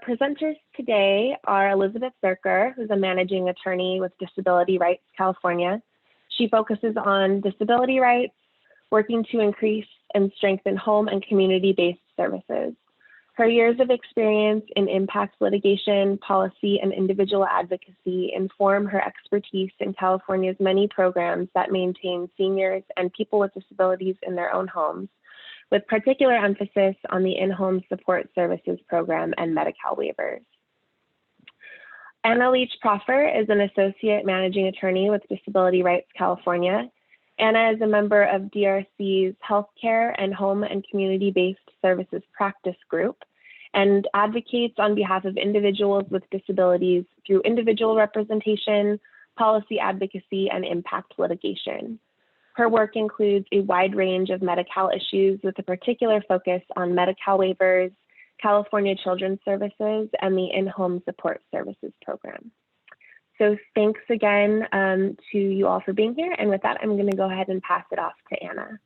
presenters today are Elizabeth Zirker, who's a managing attorney with Disability Rights California. She focuses on disability rights, working to increase and strengthen home and community-based services. Her years of experience in impact litigation, policy, and individual advocacy inform her expertise in California's many programs that maintain seniors and people with disabilities in their own homes, with particular emphasis on the in-home support services program and Medi-Cal waivers. Anna Leach-Proffer is an associate managing attorney with Disability Rights California. Anna is a member of DRC's Healthcare and Home and Community-Based Services Practice Group and advocates on behalf of individuals with disabilities through individual representation, policy advocacy, and impact litigation. Her work includes a wide range of Medi-Cal issues with a particular focus on Medi-Cal waivers, California Children's Services, and the in-home support services program. So thanks again to you all for being here. And with that, I'm going to go ahead and pass it off to Anna.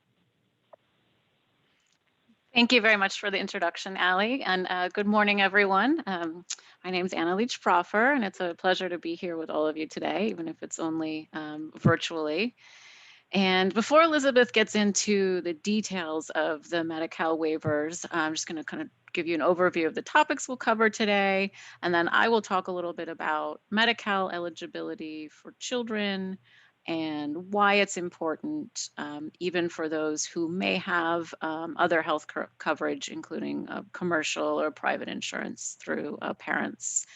Thank you very much for the introduction, Allie, and good morning, everyone. My name is Anna Leach-Proffer, and it's a pleasure to be here with all of you today, even if it's only virtually. And before Elizabeth gets into the details of the Medi-Cal waivers, I'm just going to kind of give you an overview of the topics we'll cover today, and then I will talk a little bit about Medi-Cal eligibility for children and why it's important, even for those who may have other health coverage, including commercial or private insurance through a parent's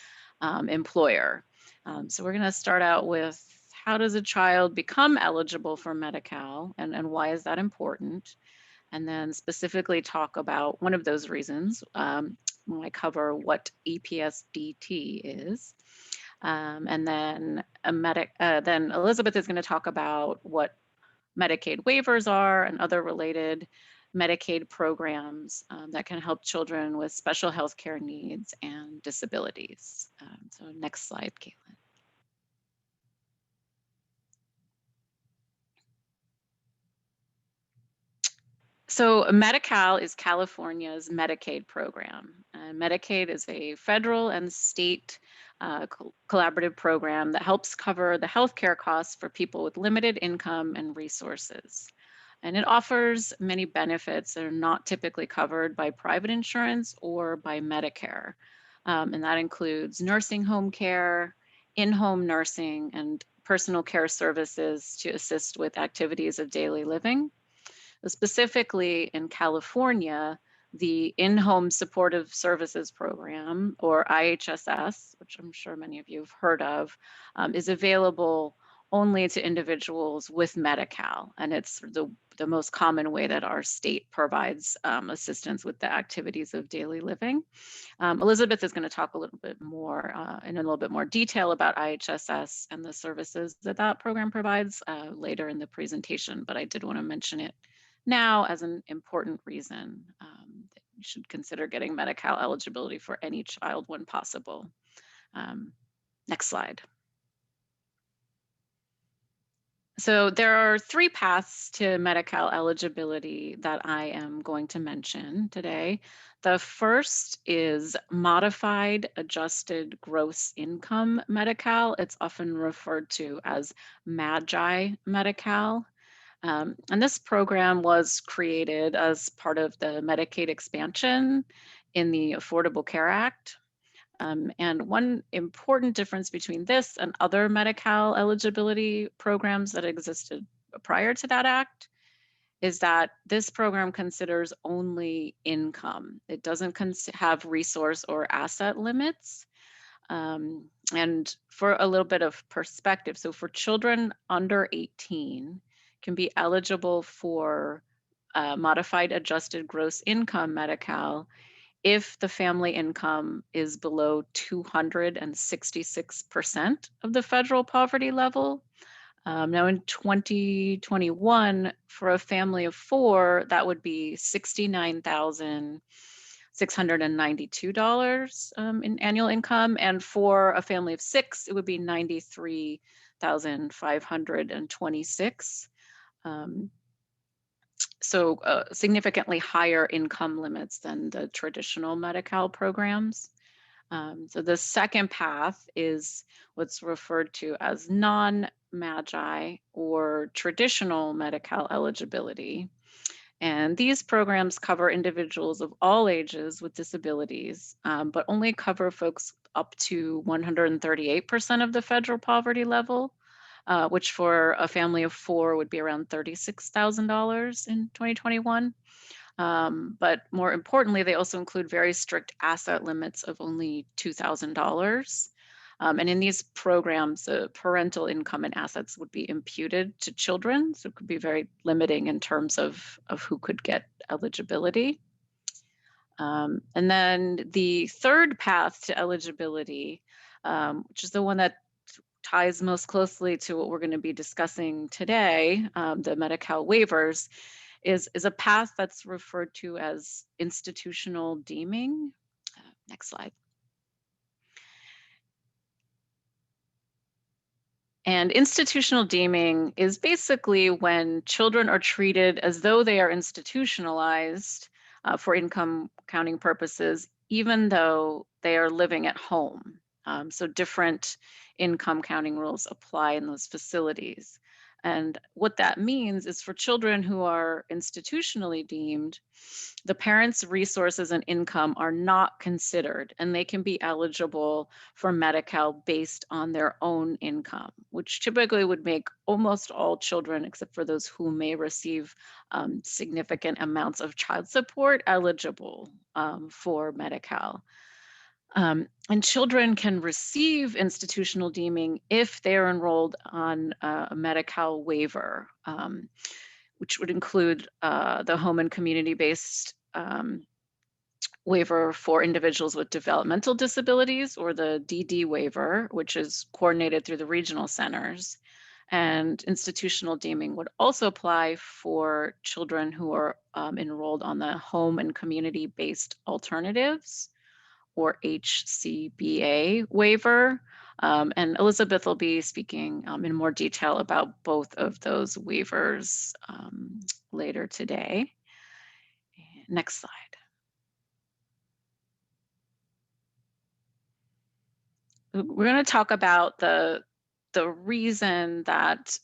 employer. So we're going to start out with how does a child become eligible for Medi-Cal and why is that important? And then specifically talk about one of those reasons when I cover what EPSDT is. And then then Elizabeth is going to talk about what Medicaid waivers are and other related Medicaid programs that can help children with special health care needs and disabilities. So next slide, Caitlin. So Medi-Cal is California's Medicaid program. Medicaid is a federal and state collaborative program that helps cover the healthcare costs for people with limited income and resources. And it offers many benefits that are not typically covered by private insurance or by Medicare. And that includes nursing home care, in-home nursing, and personal care services to assist with activities of daily living. Specifically in California, the In-Home Supportive Services Program, or IHSS, which I'm sure many of you have heard of, is available only to individuals with Medi-Cal, and it's the most common way that our state provides assistance with the activities of daily living. Elizabeth is going to talk a little bit more in a little bit more detail about IHSS and the services that that program provides later in the presentation, but I did want to mention it now as an important reason that you should consider getting Medi-Cal eligibility for any child when possible. Next slide. So there are three paths to Medi-Cal eligibility that I am going to mention today. The first is modified adjusted gross income Medi-Cal. It's often referred to as MAGI Medi-Cal. And this program was created as part of the Medicaid expansion in the Affordable Care Act. And one important difference between this and other Medi-Cal eligibility programs that existed prior to that act is that this program considers only income. It doesn't have resource or asset limits. And for a little bit of perspective, so for children under 18, can be eligible for modified adjusted gross income Medi-Cal if the family income is below 266% of the federal poverty level. Now in 2021, for a family of four, that would be $69,692 in annual income. And for a family of six, it would be $93,526. So significantly higher income limits than the traditional Medi-Cal programs. So the second path is what's referred to as non-MAGI or traditional Medi-Cal eligibility. And these programs cover individuals of all ages with disabilities, but only cover folks up to 138% of the federal poverty level, which for a family of 4 would be around $36,000 in 2021. But more importantly, they also include very strict asset limits of only $2,000. And in these programs, parental income and assets would be imputed to children. So it could be very limiting in terms of who could get eligibility. And then the third path to eligibility, which is the one that ties most closely to what we're going to be discussing today, the Medi-Cal waivers, is a path that's referred to as institutional deeming. Next slide. And institutional deeming is basically when children are treated as though they are institutionalized for income counting purposes, even though they are living at home. So different income counting rules apply in those facilities. And what that means is for children who are institutionally deemed, the parents' resources and income are not considered, and they can be eligible for Medi-Cal based on their own income, which typically would make almost all children, except for those who may receive significant amounts of child support, eligible for Medi-Cal. And children can receive institutional deeming if they're enrolled on a Medi-Cal waiver, which would include the home and community-based waiver for individuals with developmental disabilities, or the DD waiver, which is coordinated through the regional centers. And institutional deeming would also apply for children who are enrolled on the home and community-based alternatives, or HCBA waiver. And Elizabeth will be speaking in more detail about both of those waivers later today. Next slide. We're going to talk about the reason that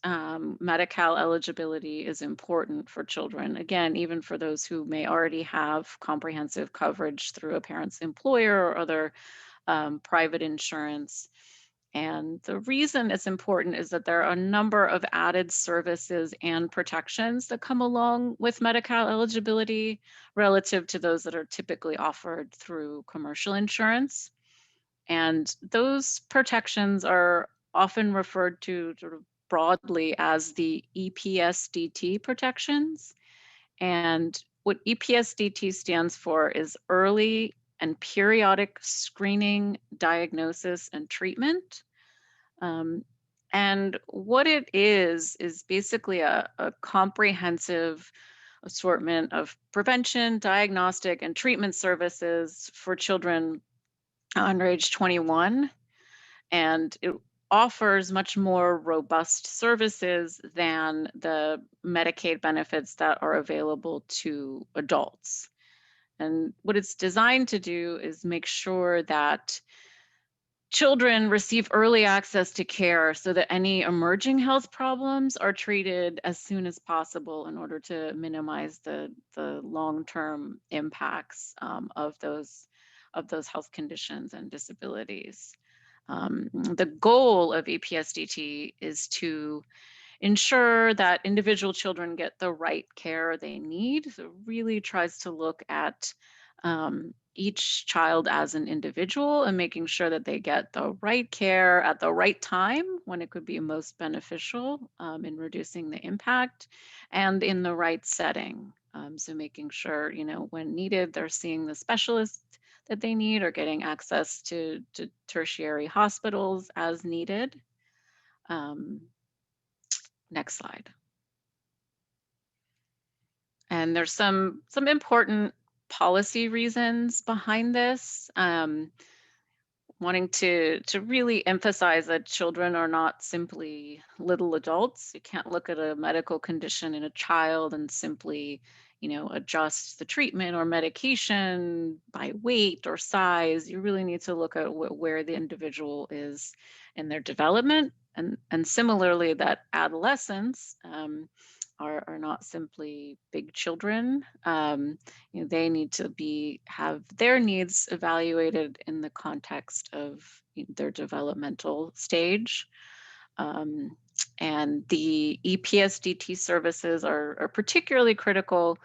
Medi-Cal eligibility is important for children. Again, even for those who may already have comprehensive coverage through a parent's employer or other private insurance. And the reason it's important is that there are a number of added services and protections that come along with Medi-Cal eligibility relative to those that are typically offered through commercial insurance. And those protections are often referred to sort of broadly as the EPSDT protections. And what EPSDT stands for is early and periodic screening, diagnosis, and treatment. And what it is basically a comprehensive assortment of prevention, diagnostic, and treatment services for children under age 21. And it offers much more robust services than the Medicaid benefits that are available to adults. And what it's designed to do is make sure that children receive early access to care so that any emerging health problems are treated as soon as possible in order to minimize the long-term impacts of those health conditions and disabilities. The goal of EPSDT is to ensure that individual children get the right care they need. So it really tries to look at each child as an individual and making sure that they get the right care at the right time when it could be most beneficial in reducing the impact, and in the right setting. So making sure, when needed, they're seeing the specialist that they need or getting access to tertiary hospitals as needed. Next slide. And there's some important policy reasons behind this. Wanting to really emphasize that children are not simply little adults. You can't look at a medical condition in a child and simply, adjust the treatment or medication by weight or size. You really need to look at where the individual is in their development. And similarly, that adolescents are not simply big children. They need to have their needs evaluated in the context of their developmental stage. And the EPSDT services are particularly critical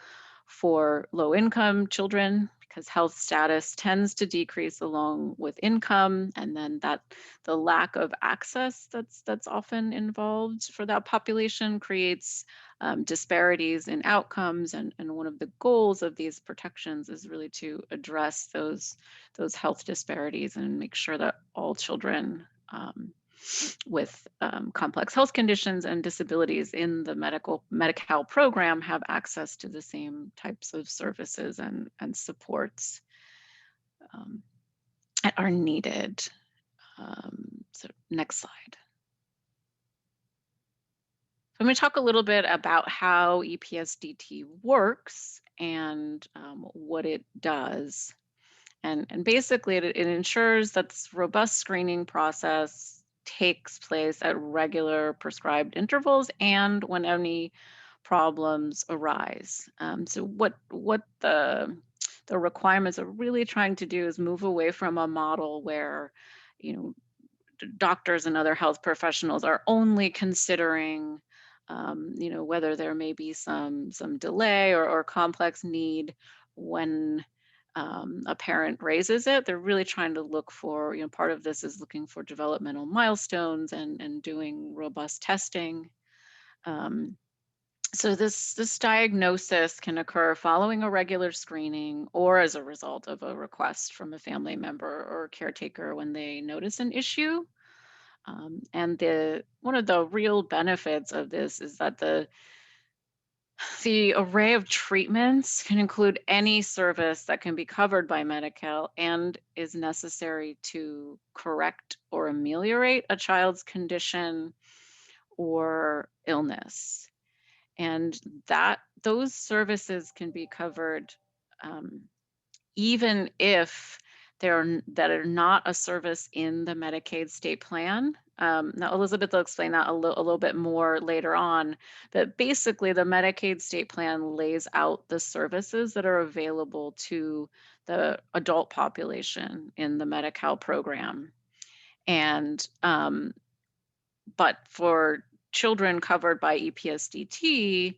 for low-income children because health status tends to decrease along with income, and then the lack of access that's often involved for that population creates disparities in outcomes. And one of the goals of these protections is really to address those health disparities and make sure that all children with complex health conditions and disabilities in the Medi-Cal program have access to the same types of services and supports that are needed. So next slide. So I'm going to talk a little bit about how EPSDT works and what it does. And basically, it ensures that this robust screening process takes place at regular prescribed intervals and when any problems arise. So what the requirements are really trying to do is move away from a model where, doctors and other health professionals are only considering, whether there may be some delay or complex need when a parent raises it. They're really trying to look for, part of this is looking for developmental milestones and doing robust testing. So this diagnosis can occur following a regular screening or as a result of a request from a family member or caretaker when they notice an issue. And one of the real benefits of this is that the array of treatments can include any service that can be covered by Medi-Cal and is necessary to correct or ameliorate a child's condition or illness. And those services can be covered even if that are not a service in the Medicaid state plan. Now, Elizabeth will explain that a little bit more later on, but basically the Medicaid state plan lays out the services that are available to the adult population in the Medi-Cal program. And, but for children covered by EPSDT,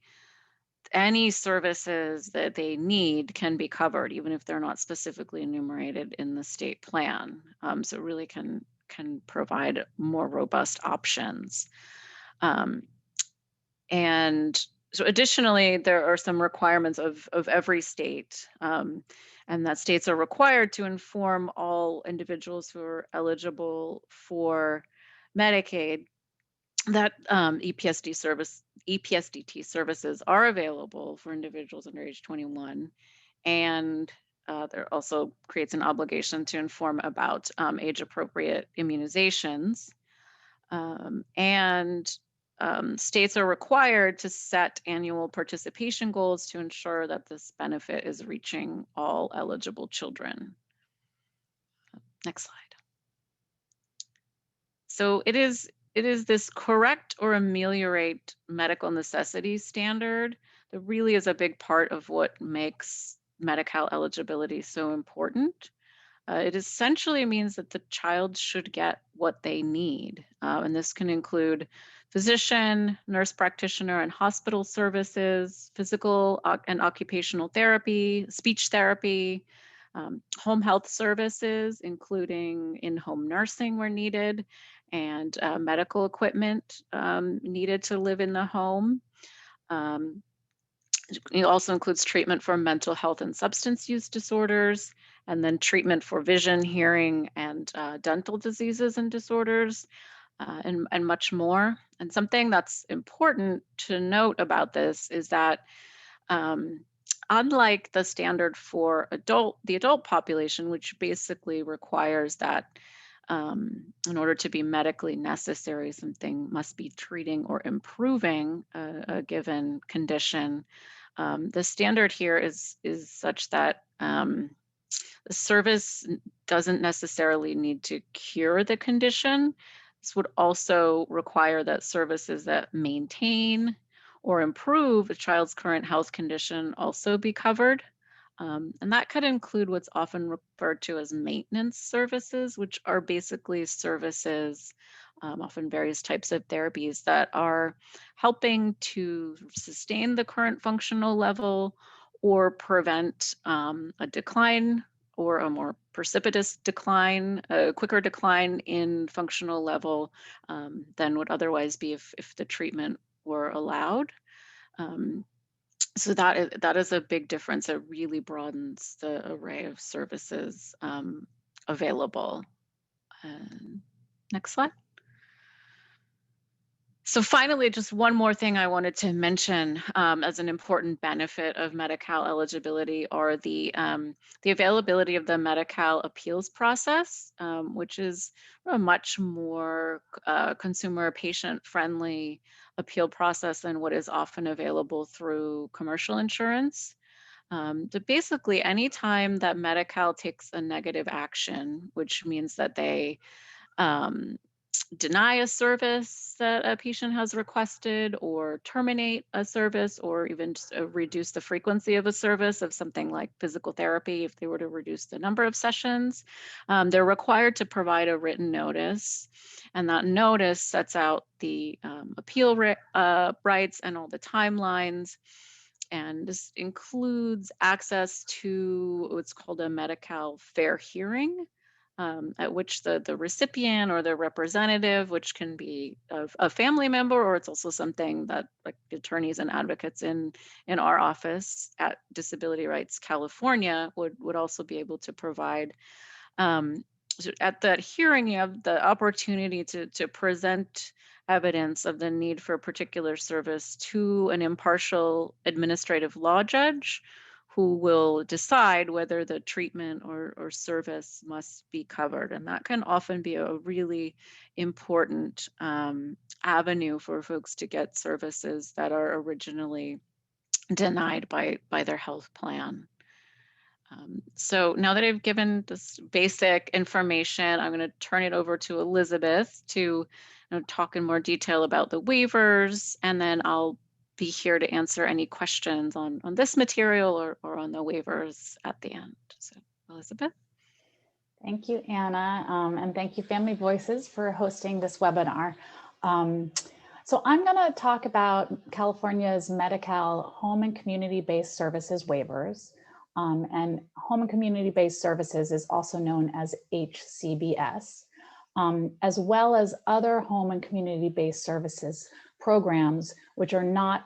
any services that they need can be covered, even if they're not specifically enumerated in the state plan. So it really can provide more robust options. And so additionally, there are some requirements of every state, and that states are required to inform all individuals who are eligible for Medicaid that EPSDT services are available for individuals under age 21, and there also creates an obligation to inform about age-appropriate immunizations. States are required to set annual participation goals to ensure that this benefit is reaching all eligible children. Next slide. So it is this correct or ameliorate medical necessity standard that really is a big part of what makes Medi-Cal eligibility so important. It essentially means that the child should get what they need. And this can include physician, nurse practitioner, and hospital services, physical and occupational therapy, speech therapy, home health services, including in-home nursing where needed, and medical equipment needed to live in the home. It also includes treatment for mental health and substance use disorders, and then treatment for vision, hearing, and dental diseases and disorders, and much more. And something that's important to note about this is that unlike the standard for the adult population, which basically requires that in order to be medically necessary, something must be treating or improving a given condition. The standard here is such that the service doesn't necessarily need to cure the condition. This would also require that services that maintain or improve a child's current health condition also be covered. And that could include what's often referred to as maintenance services, which are basically services, often various types of therapies that are helping to sustain the current functional level or prevent a decline or a more precipitous decline, a quicker decline in functional level than would otherwise be if the treatment were allowed. So that is a big difference. It really broadens the array of services available. Next slide. So finally, just one more thing I wanted to mention as an important benefit of Medi-Cal eligibility are the availability of the Medi-Cal appeals process, which is a much more consumer patient-friendly appeal process than what is often available through commercial insurance. So basically, anytime that Medi-Cal takes a negative action, which means that they deny a service that a patient has requested, or terminate a service, or even just reduce the frequency of a service of something like physical therapy, if they were to reduce the number of sessions, they're required to provide a written notice. And that notice sets out the appeal rights and all the timelines. And this includes access to what's called a Medi-Cal fair hearing, at which the recipient or the representative, which can be a family member, or it's also something that like attorneys and advocates in our office at Disability Rights California would also be able to provide. So at that hearing, you have the opportunity to present evidence of the need for a particular service to an impartial administrative law judge, who will decide whether the treatment or service must be covered. And that can often be a really important avenue for folks to get services that are originally denied by their health plan. So now that I've given this basic information, I'm going to turn it over to Elizabeth to talk in more detail about the waivers, and then I'll be here to answer any questions on this material or on the waivers at the end. So Elizabeth. Thank you, Anna, and thank you, Family Voices, for hosting this webinar. So I'm going to talk about California's Medi-Cal home and community-based services waivers. And home and community-based services is also known as HCBS, as well as other home and community-based services programs which are not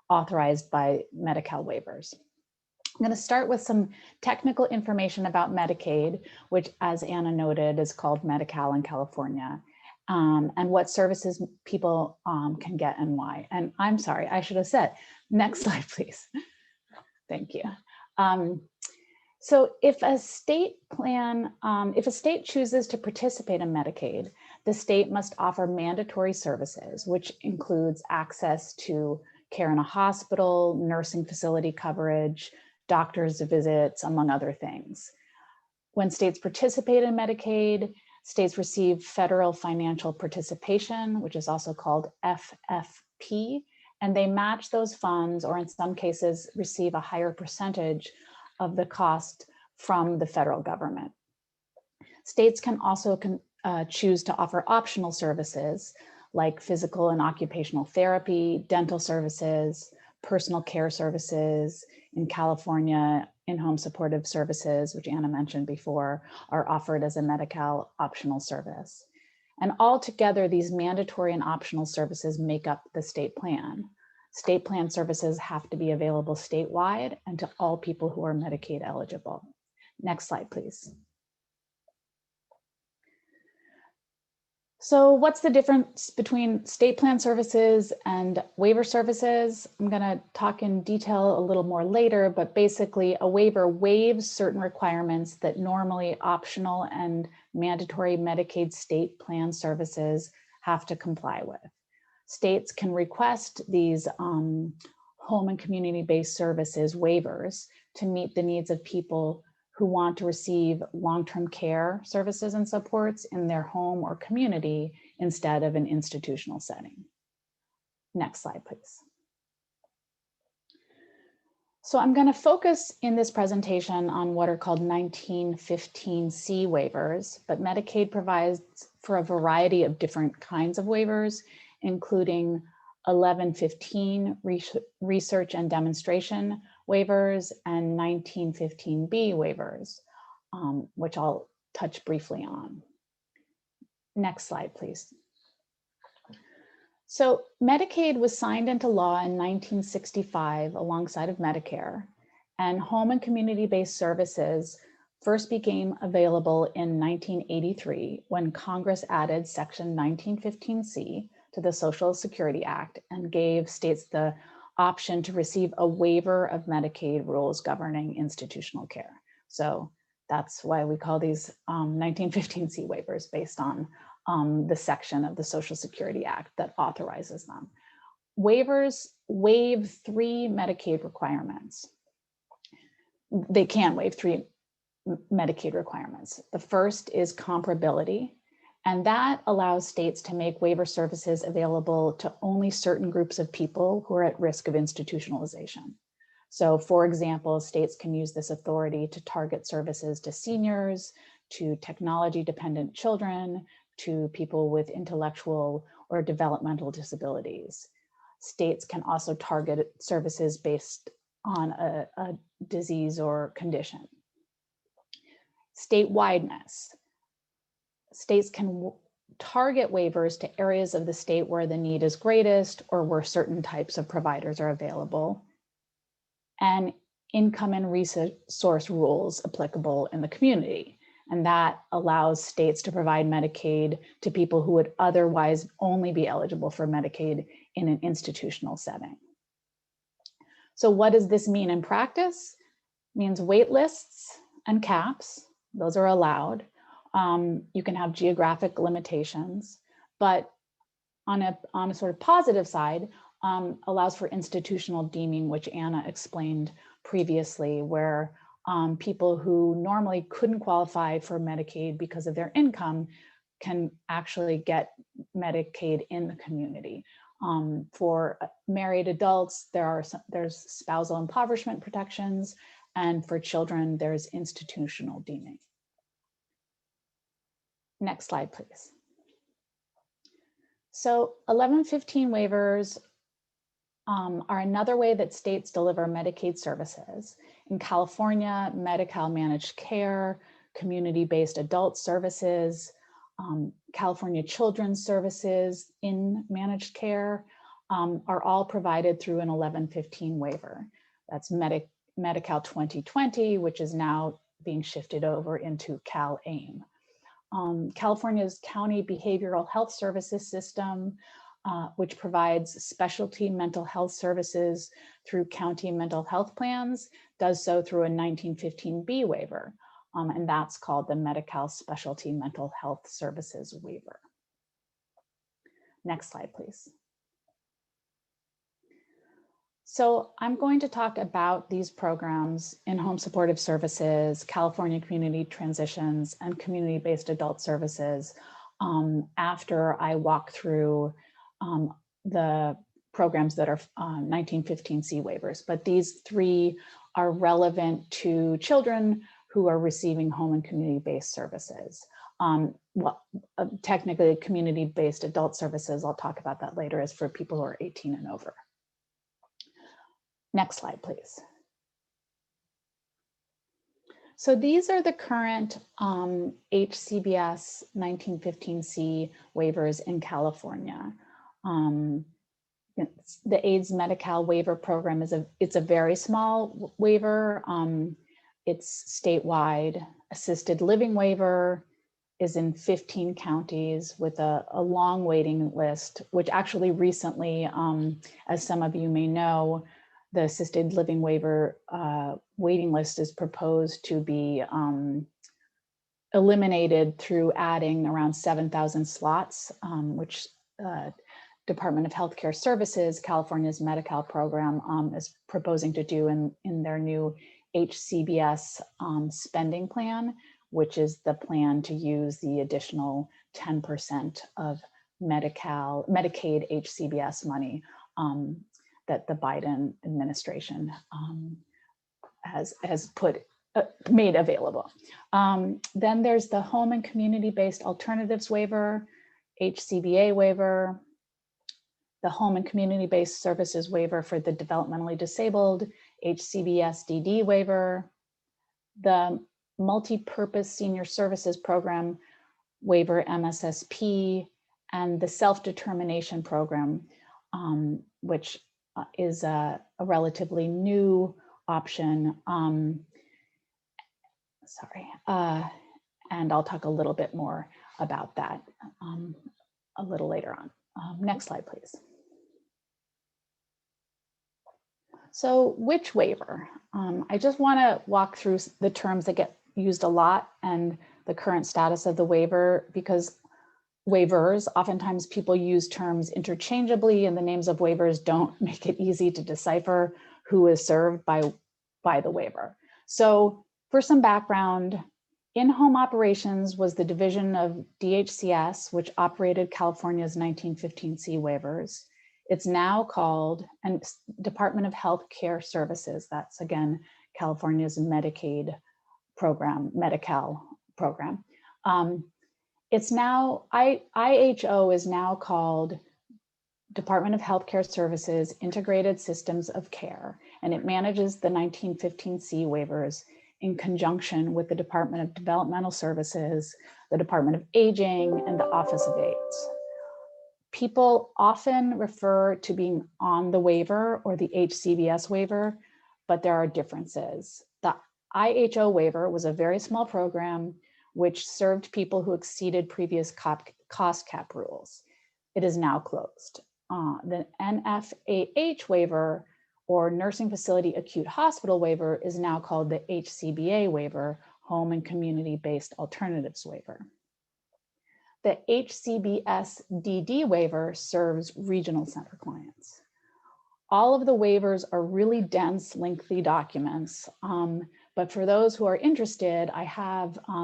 authorized by Medi-Cal waivers. I'm going to start with some technical information about Medicaid, which, as Anna noted, is called Medi-Cal in California, and what services people can get and why. And I'm sorry, I should have said, next slide, please. Thank you. So if a state chooses to participate in Medicaid, the state must offer mandatory services, which includes access to care in a hospital, nursing facility coverage, doctor's visits, among other things. When states participate in Medicaid, states receive federal financial participation, which is also called FFP, and they match those funds, or in some cases receive a higher percentage of the cost from the federal government. States can also choose to offer optional services like physical and occupational therapy, dental services, personal care services. In California, in-home supportive services, which Anna mentioned before, are offered as a Medi-Cal optional service. And altogether, these mandatory and optional services make up the state plan. State plan services have to be available statewide and to all people who are Medicaid eligible. Next slide, please. So what's the difference between state plan services and waiver services? I'm going to talk in detail a little more later, but basically a waiver waives certain requirements that normally optional and mandatory Medicaid state plan services have to comply with. States can request these home and community-based services waivers to meet the needs of people who want to receive long-term care services and supports in their home or community instead of an institutional setting. Next slide, please. So I'm going to focus in this presentation on what are called 1915C waivers, but Medicaid provides for a variety of different kinds of waivers, including 1115 research and demonstration waivers and 1915B waivers, which I'll touch briefly on. Next slide, please. So Medicaid was signed into law in 1965 alongside of Medicare, and home and community-based services first became available in 1983 when Congress added Section 1915C to the Social Security Act and gave states the option to receive a waiver of Medicaid rules governing institutional care. So that's why we call these 1915C waivers, based on the section of the Social Security Act that authorizes them. Waivers waive 3 Medicaid requirements. They can waive 3 Medicaid requirements. The first is comparability, and that allows states to make waiver services available to only certain groups of people who are at risk of institutionalization. So for example, states can use this authority to target services to seniors, to technology-dependent children, to people with intellectual or developmental disabilities. States can also target services based on a disease or condition. State wideness. States can target waivers to areas of the state where the need is greatest or where certain types of providers are available. And income and resource rules applicable in the community. And that allows states to provide Medicaid to people who would otherwise only be eligible for Medicaid in an institutional setting. So what does this mean in practice? It means wait lists and caps, those are allowed. You can have geographic limitations, but on a sort of positive side, allows for institutional deeming, which Anna explained previously, where people who normally couldn't qualify for Medicaid because of their income can actually get Medicaid in the community. For married adults, there's spousal impoverishment protections, and for children, there's institutional deeming. Next slide, please. So 1115 waivers are another way that states deliver Medicaid services. In California, Medi-Cal managed care, community-based adult services, California Children's Services in managed care are all provided through an 1115 waiver. That's Medi-Cal 2020, which is now being shifted over into Cal-AIM. California's County Behavioral Health Services System, which provides specialty mental health services through county mental health plans, does so through a 1915B waiver, and that's called the Medi-Cal Specialty Mental Health Services Waiver. Next slide, please. So I'm going to talk about these programs: in-home supportive services, California Community Transitions, and community-based adult services after I walk through the programs that are 1915C waivers. But these 3 are relevant to children who are receiving home and community-based services. Technically, community-based adult services, I'll talk about that later, is for people who are 18 and over. Next slide, please. So these are the current HCBS 1915C waivers in California. The AIDS Medi-Cal waiver program it's a very small waiver. It's statewide. Assisted living waiver is in 15 counties with a long waiting list, which actually recently, as some of you may know, the assisted living waiver waiting list is proposed to be eliminated through adding around 7,000 slots, which Department of Healthcare Services, California's Medi-Cal program, is proposing to do in their new HCBS spending plan, which is the plan to use the additional 10% of Medicaid HCBS money that the Biden administration has made available. Then there's the Home and Community-Based Alternatives Waiver, HCBA waiver, the Home and Community-Based Services Waiver for the Developmentally Disabled, HCBSDD waiver, the Multi-Purpose Senior Services Program waiver, MSSP, and the Self-Determination Program, which is a relatively new option. And I'll talk a little bit more about that a little later on. Next slide, please. So which waiver? I just want to walk through the terms that get used a lot and the current status of the waiver, because waivers, oftentimes people use terms interchangeably and the names of waivers don't make it easy to decipher who is served by the waiver. So for some background, InHome Operations was the division of DHCS, which operated California's 1915C waivers. It's now called Department of Healthcare Services. That's again, California's Medicaid program, Medi-Cal program. It's now, IHO is now called Department of Healthcare Services Integrated Systems of Care, and it manages the 1915C waivers in conjunction with the Department of Developmental Services, the Department of Aging, and the Office of AIDS. People often refer to being on the waiver or the HCBS waiver, but there are differences. The IHO waiver was a very small program which served people who exceeded previous cost cap rules. It is now closed. The NFAH waiver, or Nursing Facility Acute Hospital waiver, is now called the HCBA waiver, Home and Community-Based Alternatives waiver. The HCBS-DD waiver serves regional center clients. All of the waivers are really dense, lengthy documents, but for those who are interested,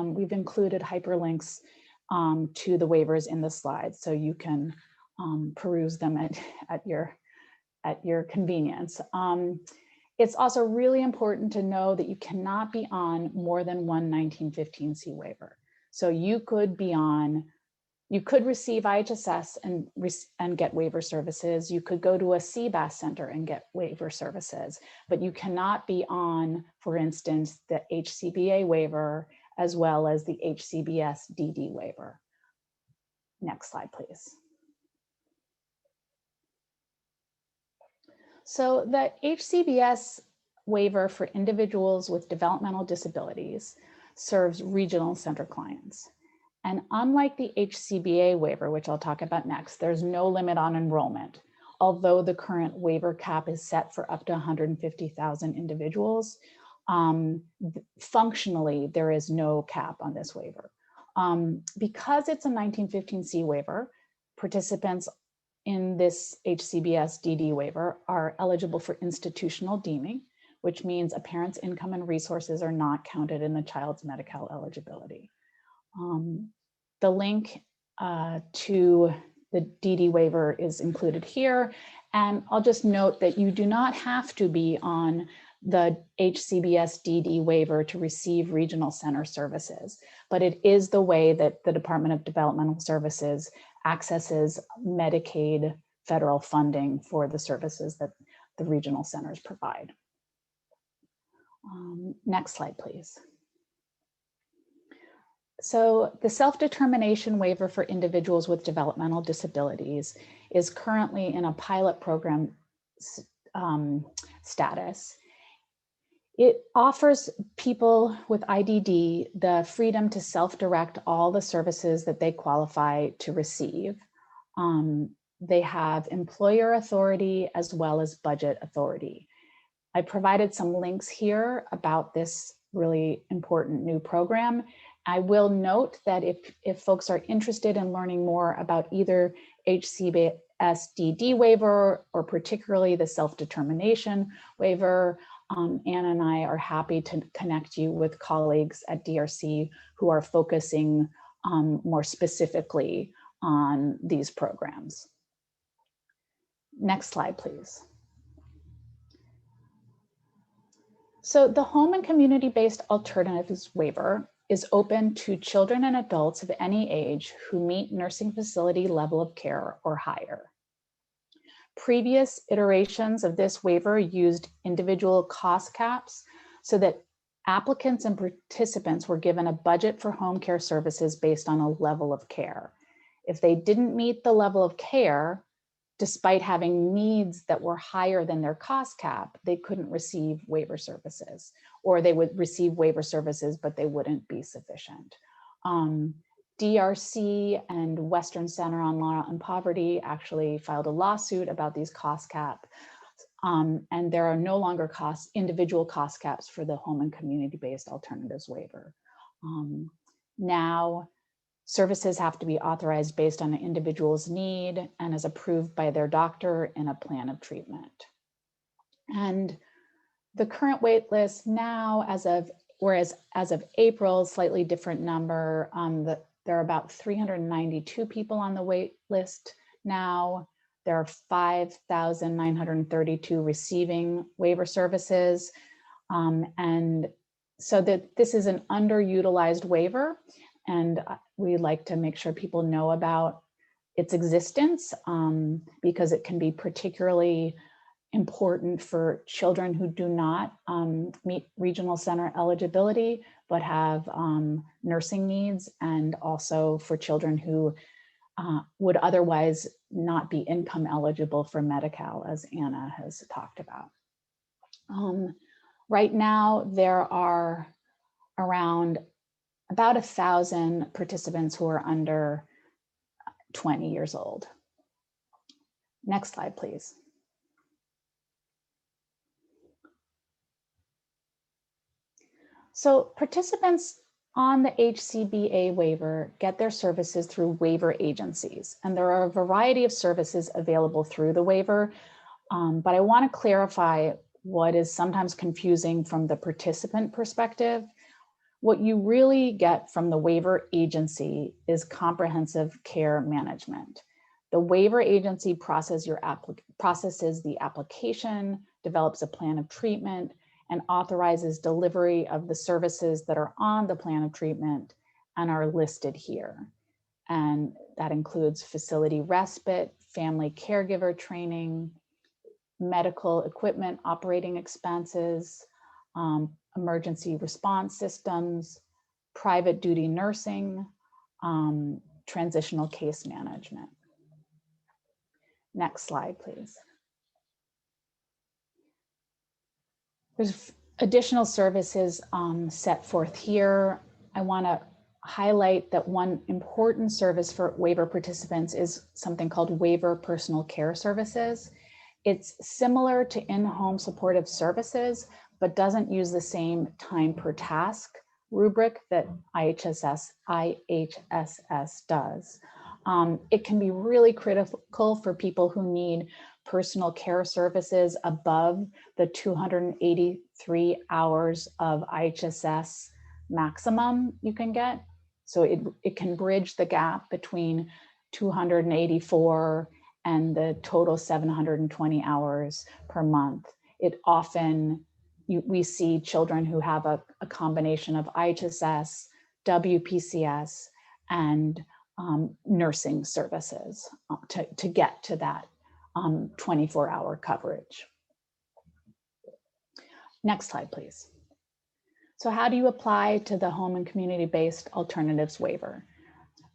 we've included hyperlinks to the waivers in the slides, so you can peruse them at your convenience. It's also really important to know that you cannot be on more than one 1915C waiver. So you could receive IHSS and get waiver services. You could go to a CBAS center and get waiver services, but you cannot be on, for instance, the HCBA waiver as well as the HCBS-DD waiver. Next slide, please. So the HCBS waiver for individuals with developmental disabilities serves regional center clients. And unlike the HCBA waiver, which I'll talk about next, there's no limit on enrollment, although the current waiver cap is set for up to 150,000 individuals. Functionally, there is no cap on this waiver. Because it's a 1915C waiver, participants in this HCBS-DD waiver are eligible for institutional deeming, which means a parent's income and resources are not counted in the child's Medi-Cal eligibility. The link to the DD waiver is included here. And I'll just note that you do not have to be on the HCBS-DD waiver to receive regional center services, but it is the way that the Department of Developmental Services accesses Medicaid federal funding for the services that the regional centers provide. Next slide, please. So the self-determination waiver for individuals with developmental disabilities is currently in a pilot program status. It offers people with IDD the freedom to self-direct all the services that they qualify to receive. They have employer authority as well as budget authority. I provided some links here about this really important new program, I will note that if folks are interested in learning more about either HCBA waiver or particularly the self-determination waiver, Anna and I are happy to connect you with colleagues at DRC who are focusing more specifically on these programs. Next slide, please. So the home and community-based alternatives waiver is open to children and adults of any age who meet nursing facility level of care or higher. Previous iterations of this waiver used individual cost caps so that applicants and participants were given a budget for home care services based on a level of care. If they didn't meet the level of care, despite having needs that were higher than their cost cap, they couldn't receive waiver services, or they would receive waiver services, but they wouldn't be sufficient. DRC and Western Center on Law and Poverty actually filed a lawsuit about these cost caps, and there are no longer individual cost caps for the home and community-based alternatives waiver. Now, services have to be authorized based on an individual's need and as approved by their doctor in a plan of treatment. And the current wait list now, as of April, slightly different number, there are about 392 people on the wait list now. There are 5,932 receiving waiver services. And so this is an underutilized waiver. And we like to make sure people know about its existence because it can be particularly important for children who do not meet regional center eligibility, but have nursing needs, and also for children who would otherwise not be income eligible for Medi-Cal, as Anna has talked about. Right now, there are about 1,000 participants who are under 20 years old. Next slide, please. So participants on the HCBA waiver get their services through waiver agencies, and there are a variety of services available through the waiver, but I want to clarify what is sometimes confusing from the participant perspective. What you really get from the waiver agency is comprehensive care management. The waiver agency processes the application, develops a plan of treatment, and authorizes delivery of the services that are on the plan of treatment and are listed here. And that includes facility respite, family caregiver training, medical equipment operating expenses, emergency response systems, private duty nursing, transitional case management. Next slide, please. There's additional services set forth here. I want to highlight that one important service for waiver participants is something called waiver personal care services. It's similar to in-home supportive services, but doesn't use the same time per task rubric that IHSS does. It can be really critical for people who need personal care services above the 283 hours of IHSS maximum you can get. So it can bridge the gap between 284 and the total 720 hours per month. It often, we see children who have a combination of IHSS, WPCS, and nursing services to get to that 24-hour coverage. Next slide, please. So how do you apply to the home and community-based alternatives waiver?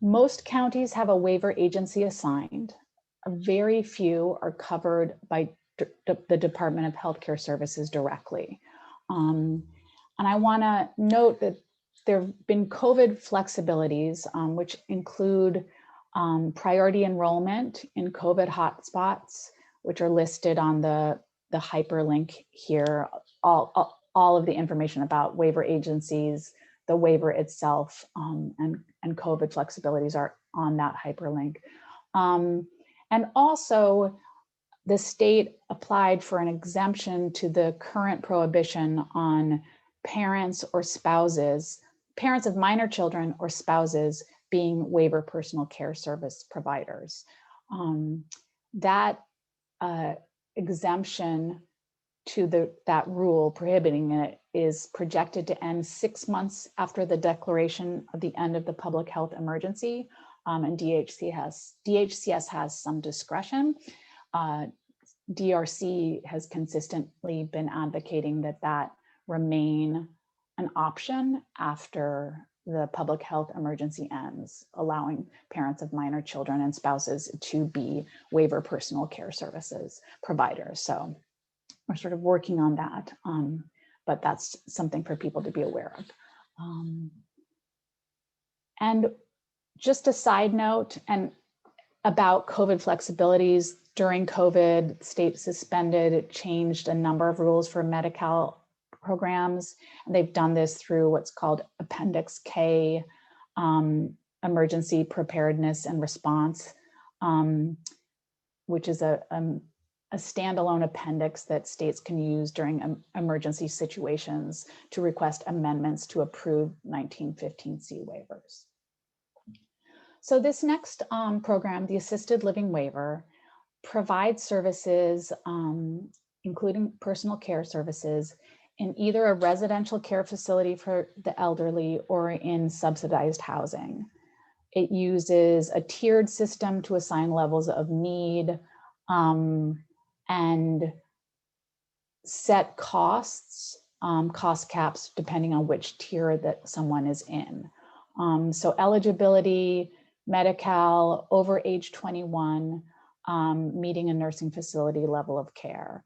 Most counties have a waiver agency assigned. Very few are covered by the Department of Healthcare Services directly. And I want to note that there have been COVID flexibilities, which include priority enrollment in COVID hotspots, which are listed on the hyperlink here. All of the information about waiver agencies, the waiver itself and COVID flexibilities are on that hyperlink. And also, the state applied for an exemption to the current prohibition on parents or spouses, parents of minor children or spouses being waiver personal care service providers. That exemption to that rule prohibiting it is projected to end 6 months after the declaration of the end of the public health emergency, and DHCS has some discretion. DRC has consistently been advocating that remain an option after the public health emergency ends, allowing parents of minor children and spouses to be waiver personal care services providers. So we're sort of working on that, but that's something for people to be aware of. And just a side note and about COVID flexibilities, during COVID, state suspended, changed a number of rules for Medi-Cal programs. And they've done this through what's called Appendix K, Emergency Preparedness and Response, which is a standalone appendix that states can use during emergency situations to request amendments to approved 1915C waivers. So this next program, the Assisted Living Waiver, provides services, including personal care services, in either a residential care facility for the elderly or in subsidized housing. It uses a tiered system to assign levels of need and set costs, cost caps, depending on which tier that someone is in. So eligibility, Medi-Cal, over age 21, meeting a nursing facility level of care.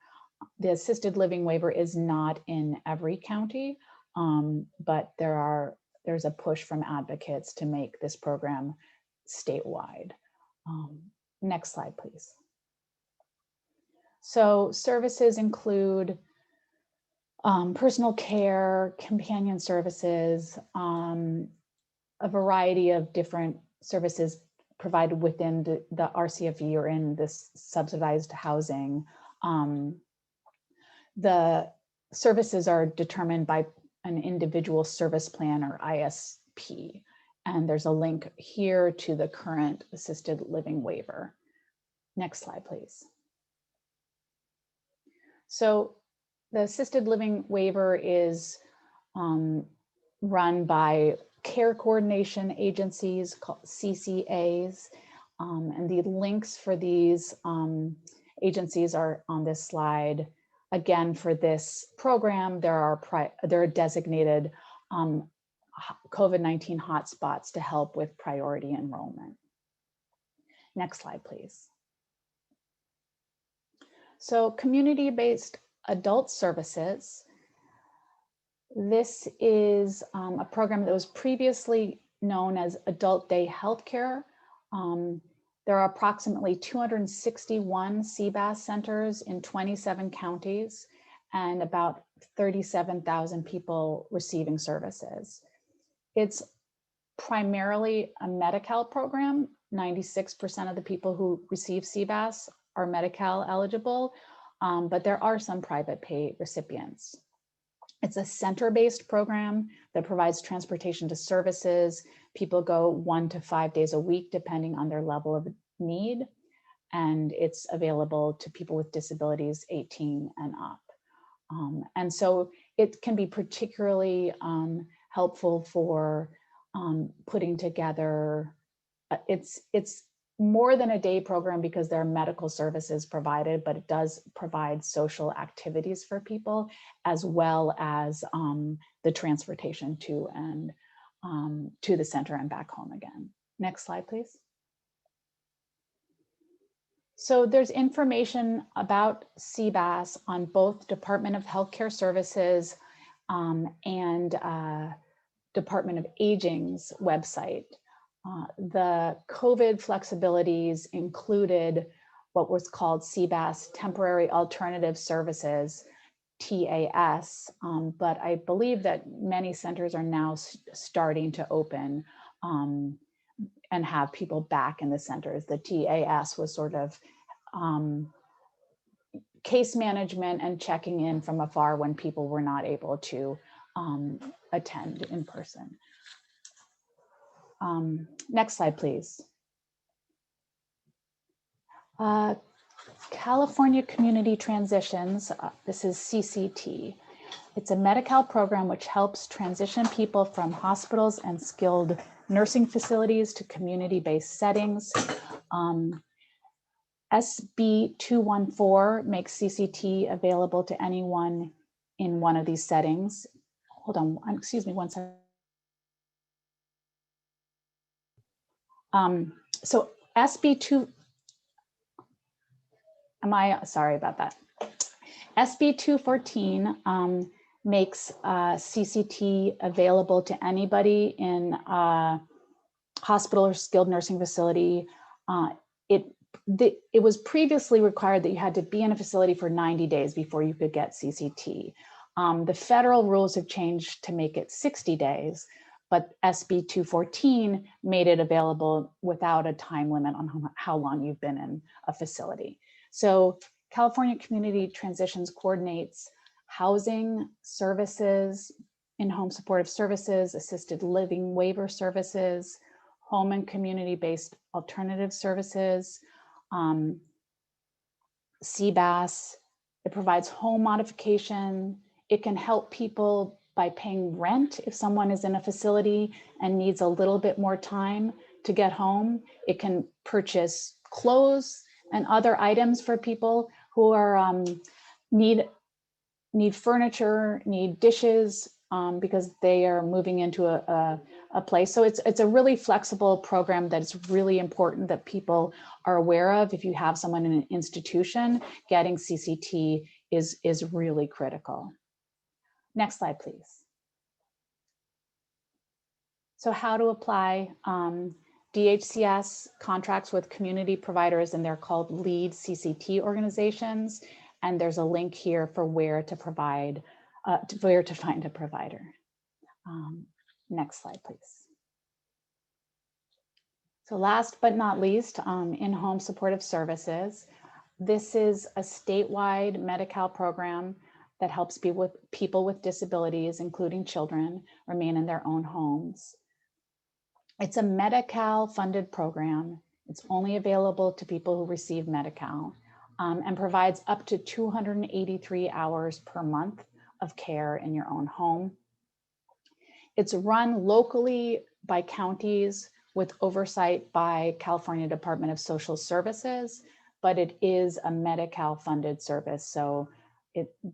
The assisted living waiver is not in every county, but there's a push from advocates to make this program statewide. Next slide, please. So services include personal care, companion services, a variety of different services provided within the RCFE or in this subsidized housing. The services are determined by an individual service plan or ISP. And there's a link here to the current assisted living waiver. Next slide, please. So the assisted living waiver is run by care coordination agencies called CCAs. And the links for these agencies are on this slide. Again, for this program, there are designated COVID-19 hotspots to help with priority enrollment. Next slide, please. So community-based adult services. This is a program that was previously known as Adult Day Healthcare. There are approximately 261 CBAS centers in 27 counties and about 37,000 people receiving services. It's primarily a Medi-Cal program. 96% of the people who receive CBAS are Medi-Cal eligible, but there are some private pay recipients. It's a center-based program that provides transportation to services. People go 1 to 5 days a week, depending on their level of need. And it's available to people with disabilities 18 and up. And so it can be particularly helpful for putting together, it's more than a day program because there are medical services provided, but it does provide social activities for people as well as the transportation to and to the center and back home again. Next slide, please. So there's information about CBAS on both Department of Healthcare Services and Department of Aging's website. The COVID flexibilities included what was called CBAS temporary alternative services TAS, but I believe that many centers are now starting to open and have people back in the centers. The TAS was sort of case management and checking in from afar when people were not able to attend in person. Next slide, please. California Community Transitions, this is CCT. It's a Medi-Cal program which helps transition people from hospitals and skilled nursing facilities to community-based settings. SB 214 makes CCT available to anyone in one of these settings. Hold on, excuse me one second. So SB 2, sorry about that. SB 214 makes CCT available to anybody in a hospital or skilled nursing facility. It was previously required that you had to be in a facility for 90 days before you could get CCT. The federal rules have changed to make it 60 days, but SB 214 made it available without a time limit on how long you've been in a facility. So California Community Transitions coordinates housing services, in-home supportive services, assisted living waiver services, home and community-based alternative services, CBAS. It provides home modification. It can help people by paying rent if someone is in a facility and needs a little bit more time to get home. It can purchase clothes and other items for people who are need furniture, need dishes, because they are moving into a place. So it's a really flexible program that's really important that people are aware of. If you have someone in an institution, getting CCT is really critical. Next slide, please. So how to apply. DHCS contracts with community providers, and they're called lead CCT organizations. And there's a link here for where to provide, where to find a provider. Next slide, please. So last but not least, in-home supportive services. This is a statewide Medi-Cal program that helps people with disabilities, including children, remain in their own homes. It's a Medi-Cal funded program. It's only available to people who receive Medi-Cal, and provides up to 283 hours per month of care in your own home. It's run locally by counties with oversight by California Department of Social Services, but it is a Medi-Cal funded service. So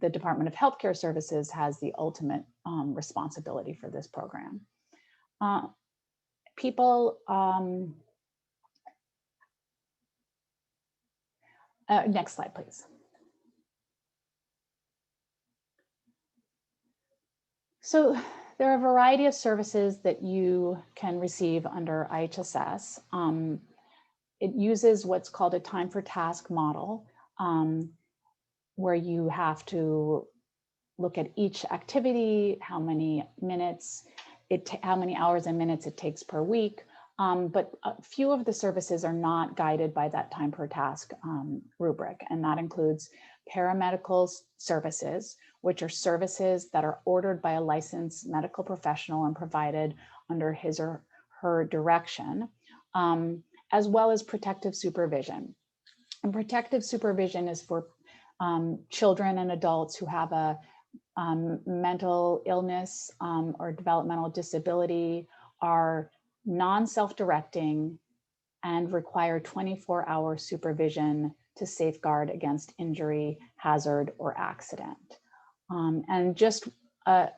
the Department of Healthcare Services has the ultimate responsibility for this program. Next slide, please. So there are a variety of services that you can receive under IHSS. It uses what's called a time for task model, where you have to look at each activity, how many hours and minutes it takes per week. But a few of the services are not guided by that time per task rubric, and that includes paramedical services, which are services that are ordered by a licensed medical professional and provided under his or her direction, as well as protective supervision. And protective supervision is for children and adults who have a mental illness or developmental disability, are non-self-directing, and require 24-hour supervision to safeguard against injury, hazard, or accident. And just a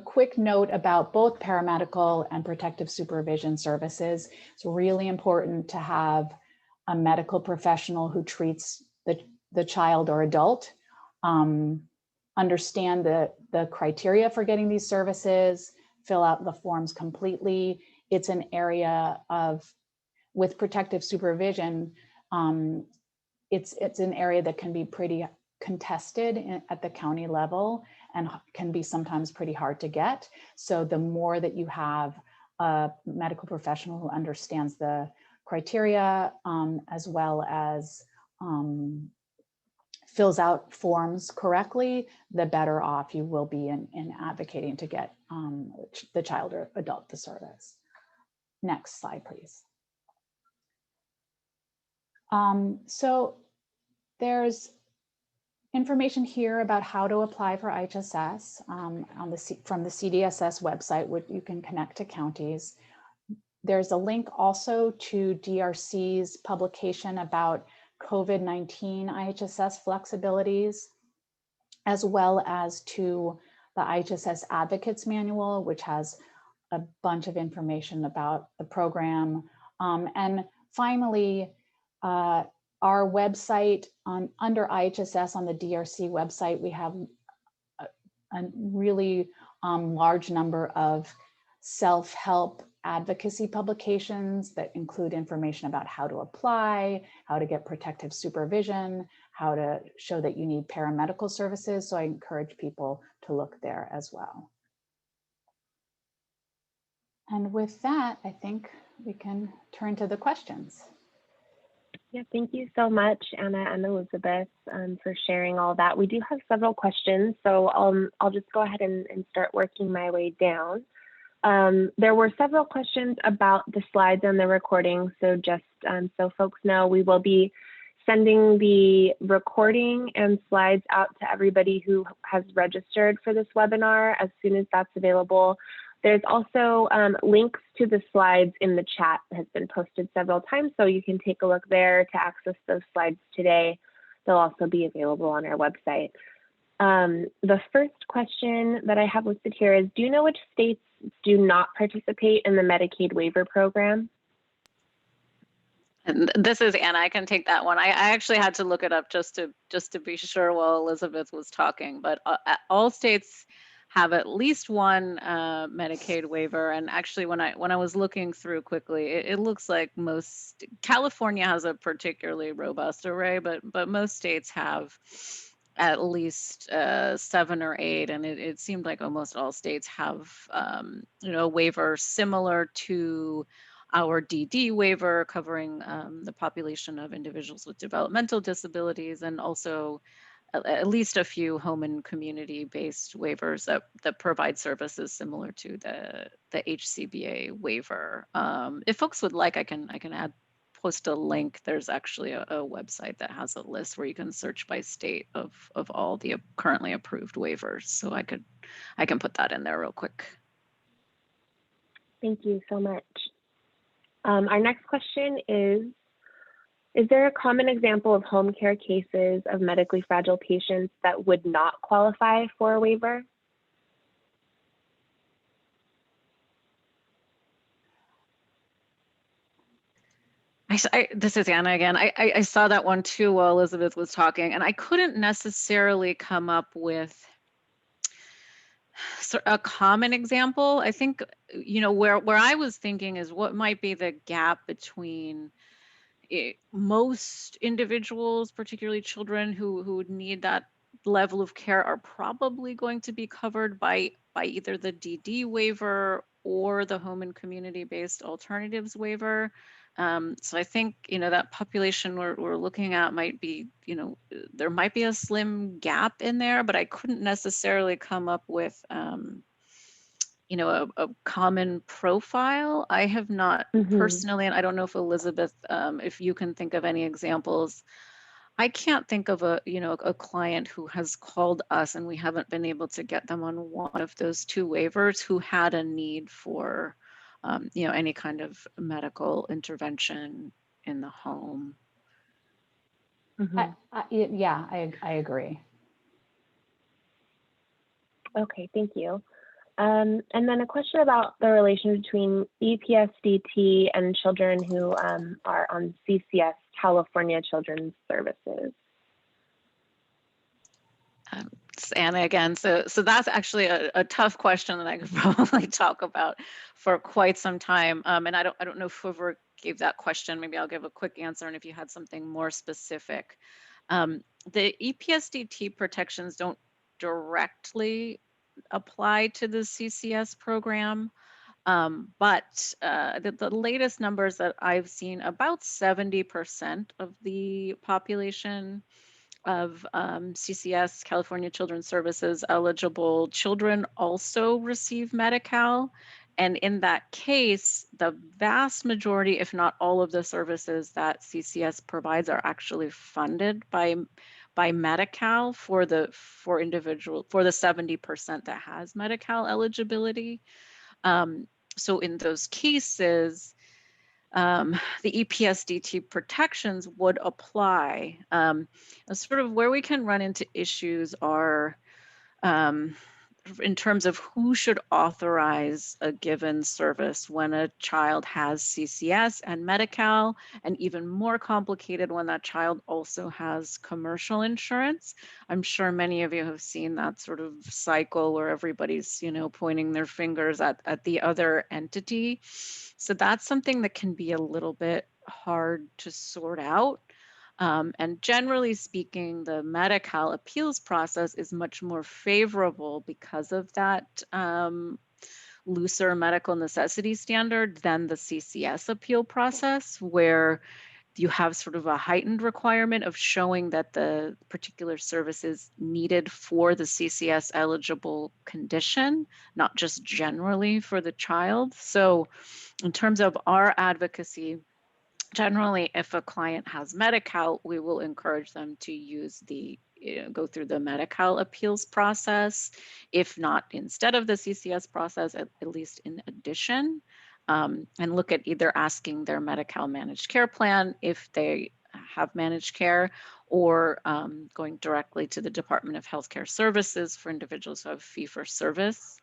quick note about both paramedical and protective supervision services. It's really important to have a medical professional who treats the child or adult, understand the criteria for getting these services, fill out the forms completely. It's an area with protective supervision, it's an area that can be pretty contested at the county level and can be sometimes pretty hard to get. So the more that you have a medical professional who understands the criteria, as well as fills out forms correctly, the better off you will be in advocating to get the child or adult the service. Next slide, please. So there's information here about how to apply for HSS from the CDSS website, which you can connect to counties. There's a link also to DRC's publication about COVID-19 IHSS flexibilities, as well as to the IHSS Advocates Manual, which has a bunch of information about the program. And finally, our website under IHSS on the DRC website, we have a really large number of self-help advocacy publications that include information about how to apply, how to get protective supervision, how to show that you need paramedical services. So I encourage people to look there as well. And with that, I think we can turn to the questions. Yeah, thank you so much, Anna and Elizabeth, for sharing all that. We do have several questions, so I'll just go ahead and start working my way down. There were several questions about the slides and the recording, so just so folks know, we will be sending the recording and slides out to everybody who has registered for this webinar as soon as that's available. There's also links to the slides in the chat that has been posted several times, so you can take a look there to access those slides today. They'll also be available on our website. The first question that I have listed here is, do you know which states do not participate in the Medicaid waiver program? And this is Anna. I can take that one. I actually had to look it up just to be sure while Elizabeth was talking. But all states have at least one Medicaid waiver. And actually, when I was looking through quickly, it looks like California has a particularly robust array, but most states have at least 7 or 8, and it seemed like almost all states have a waiver similar to our DD waiver, covering the population of individuals with developmental disabilities, and also at least a few home and community-based waivers that provide services similar to the HCBA waiver. If folks would like, I can post a link. There's actually a website that has a list where you can search by state of all the currently approved waivers. So I can put that in there real quick. Thank you so much. Our next question is there a common example of home care cases of medically fragile patients that would not qualify for a waiver? This is Anna again. I saw that one too while Elizabeth was talking, and I couldn't necessarily come up with a common example. I think, where I was thinking is what might be the gap between most individuals, particularly children who would need that level of care, are probably going to be covered by either the DD waiver or the home and community-based alternatives waiver. So I think, that population we're looking at might be, there might be a slim gap in there, but I couldn't necessarily come up with, a common profile. I have not personally, and I don't know if Elizabeth, if you can think of any examples. I can't think of a client who has called us and we haven't been able to get them on one of those 2 waivers who had a need for any kind of medical intervention in the home. Yeah, I agree. Okay, thank you. And then a question about the relation between EPSDT and children who are on CCS, California Children's Services. It's Anna again. So that's actually a tough question that I could probably talk about for quite some time. And I don't know if whoever gave that question, maybe I'll give a quick answer, and if you had something more specific. the EPSDT protections don't directly apply to the CCS program. But the latest numbers that I've seen, about 70% of the population of CCS, California Children's Services eligible children also receive Medi-Cal. And in that case, the vast majority, if not all of the services that CCS provides are actually funded by Medi-Cal for the 70% that has Medi-Cal eligibility. So in those cases, the EPSDT protections would apply. Sort of where we can run into issues are in terms of who should authorize a given service when a child has CCS and Medi-Cal, and even more complicated when that child also has commercial insurance. I'm sure many of you have seen that sort of cycle where everybody's, pointing their fingers at the other entity. So that's something that can be a little bit hard to sort out. And generally speaking, the Medi-Cal appeals process is much more favorable because of that looser medical necessity standard than the CCS appeal process, where you have sort of a heightened requirement of showing that the particular service is needed for the CCS eligible condition, not just generally for the child. So in terms of our advocacy, generally, if a client has Medi-Cal, we will encourage them to use go through the Medi-Cal appeals process, if not instead of the CCS process, at least in addition, and look at either asking their Medi-Cal managed care plan if they have managed care, or going directly to the Department of Healthcare Services for individuals who have fee-for-service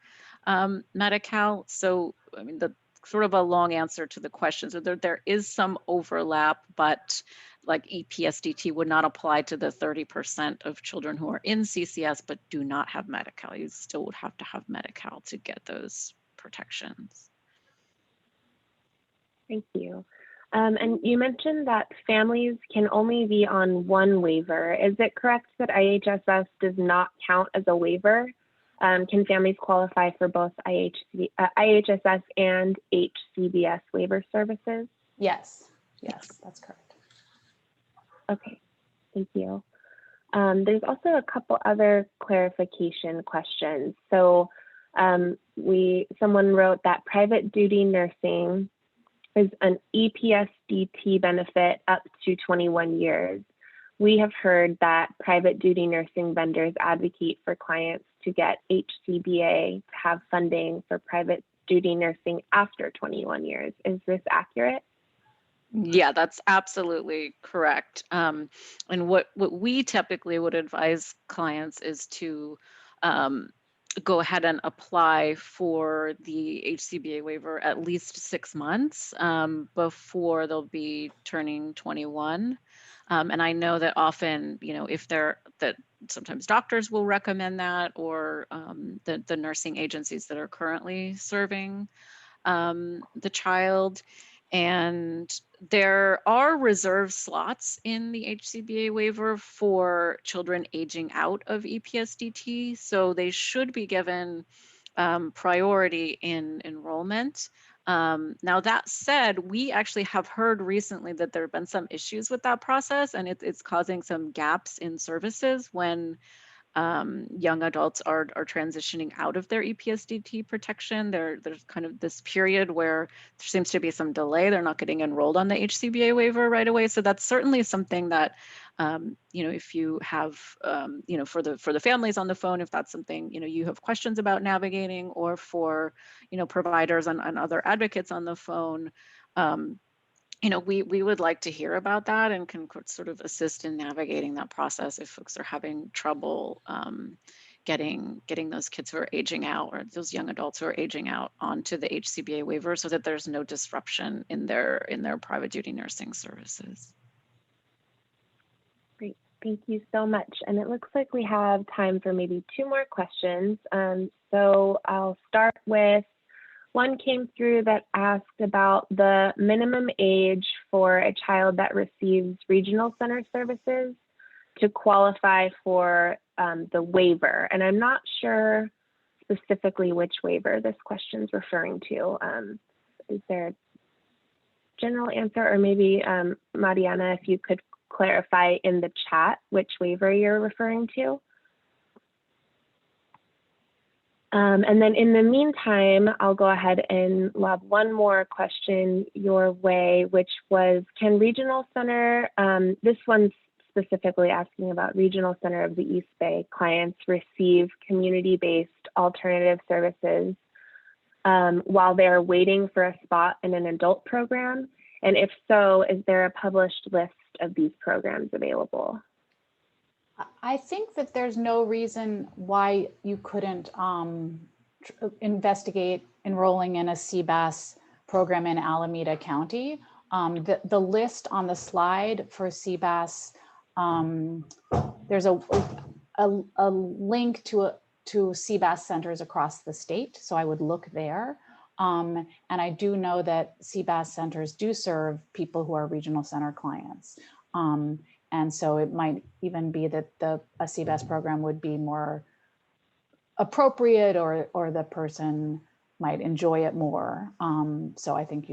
Medi-Cal. So, I mean, the sort of a long answer to the question. So there is some overlap, but like EPSDT would not apply to the 30% of children who are in CCS but do not have Medi-Cal. You still would have to have Medi-Cal to get those protections. Thank you. And you mentioned that families can only be on one waiver. Is it correct that IHSS does not count as a waiver? Can families qualify for both IHSS and HCBS waiver services? Yes, that's correct. Okay, thank you. There's also a couple other clarification questions. So someone wrote that private duty nursing is an EPSDT benefit up to 21 years. We have heard that private duty nursing vendors advocate for clients to get HCBA to have funding for private duty nursing after 21 years. Is this accurate? Yeah, that's absolutely correct. And what we typically would advise clients is to go ahead and apply for the HCBA waiver at least 6 months before they'll be turning 21. And I know that often, if that sometimes doctors will recommend that, or the nursing agencies that are currently serving the child. And there are reserved slots in the HCBA waiver for children aging out of EPSDT, so they should be given priority in enrollment. Now, that said, we actually have heard recently that there have been some issues with that process, and it's causing some gaps in services when young adults are transitioning out of their EPSDT protection. There's kind of this period where there seems to be some delay. They're not getting enrolled on the HCBA waiver right away. So that's certainly something that, if you have, for the families on the phone, if that's something, you have questions about navigating, or for, providers and other advocates on the phone, we would like to hear about that and can sort of assist in navigating that process if folks are having trouble getting those kids who are aging out, or those young adults who are aging out, onto the HCBA waiver, so that there's no disruption in their private duty nursing services. Great, thank you so much. And it looks like we have time for maybe 2 more questions. So I'll start with, one came through that asked about the minimum age for a child that receives regional center services. to qualify for the waiver. And I'm not sure specifically which waiver this question is referring to. Is there a general answer, or maybe Mariana, if you could clarify in the chat which waiver you're referring to? And then in the meantime, I'll go ahead and lob one more question your way, which was, can Regional Center, this one's specifically asking about Regional Center of the East Bay clients receive community-based alternative services while they're waiting for a spot in an adult program? And if so, is there a published list of these programs available? I think that there's no reason why you couldn't investigate enrolling in a CBAS program in Alameda County. The list on the slide for CBAS, there's a link to CBAS centers across the state, so I would look there. And I do know that CBAS centers do serve people who are regional center clients. And so it might even be that a CBAS program would be more appropriate, or the person might enjoy it more. So I think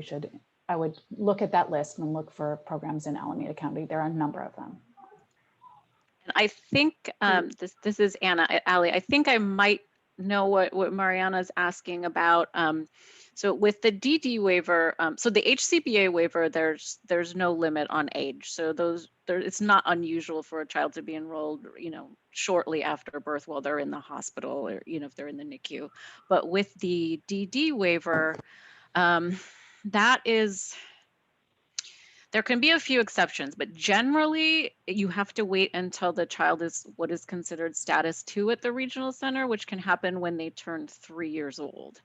I would look at that list and look for programs in Alameda County. There are a number of them. And I think this is Anna, Ali. I think I might know what Mariana's asking about. So with the DD waiver, so the HCBA waiver, there's no limit on age. So it's not unusual for a child to be enrolled, shortly after birth while they're in the hospital, or if they're in the NICU. But with the DD waiver, there can be a few exceptions, but generally you have to wait until the child is what is considered status 2 at the regional center, which can happen when they turn 3 years old.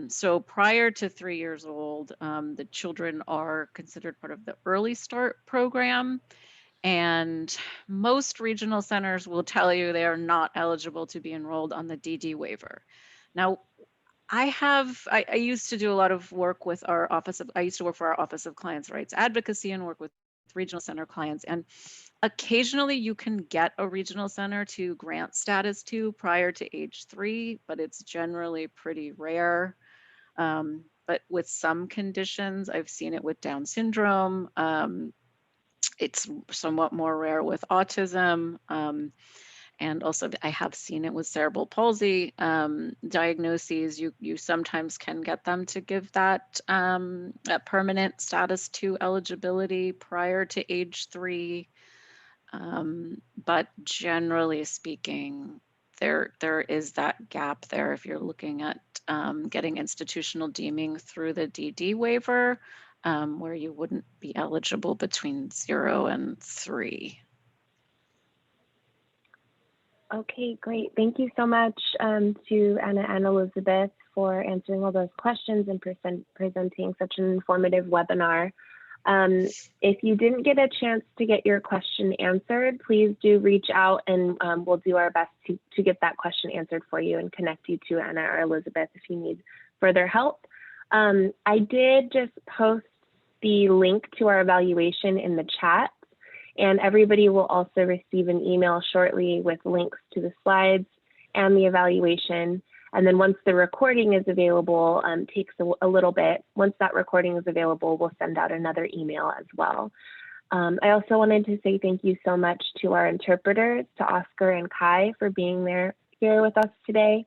So prior to 3 years old, the children are considered part of the Early Start program. And most regional centers will tell you they are not eligible to be enrolled on the DD waiver. Now, I used to do a lot of work with I used to work for our Office of Clients' Rights Advocacy and work with regional center clients. And occasionally you can get a regional center to grant status 2 prior to age 3, but it's generally pretty rare. But with some conditions, I've seen it with Down syndrome. It's somewhat more rare with autism. And also I have seen it with cerebral palsy diagnoses. You sometimes can get them to give that permanent status 2 eligibility prior to age 3. But generally speaking, there is that gap there if you're looking at getting institutional deeming through the DD waiver, where you wouldn't be eligible between 0 and 3. Okay, great. Thank you so much to Anna and Elizabeth for answering all those questions and presenting such an informative webinar. If you didn't get a chance to get your question answered, please do reach out, and we'll do our best to get that question answered for you and connect you to Anna or Elizabeth if you need further help. I did just post the link to our evaluation in the chat, and everybody will also receive an email shortly with links to the slides and the evaluation. And then once the recording is available, takes a little bit. Once that recording is available, we'll send out another email as well. I also wanted to say thank you so much to our interpreters, to Oscar and Kai, for being here with us today.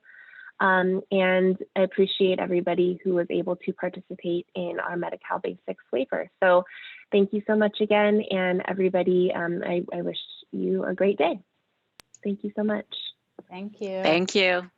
And I appreciate everybody who was able to participate in our Medi-Cal Basics waiver. So thank you so much again, and everybody, I wish you a great day. Thank you so much. Thank you. Thank you.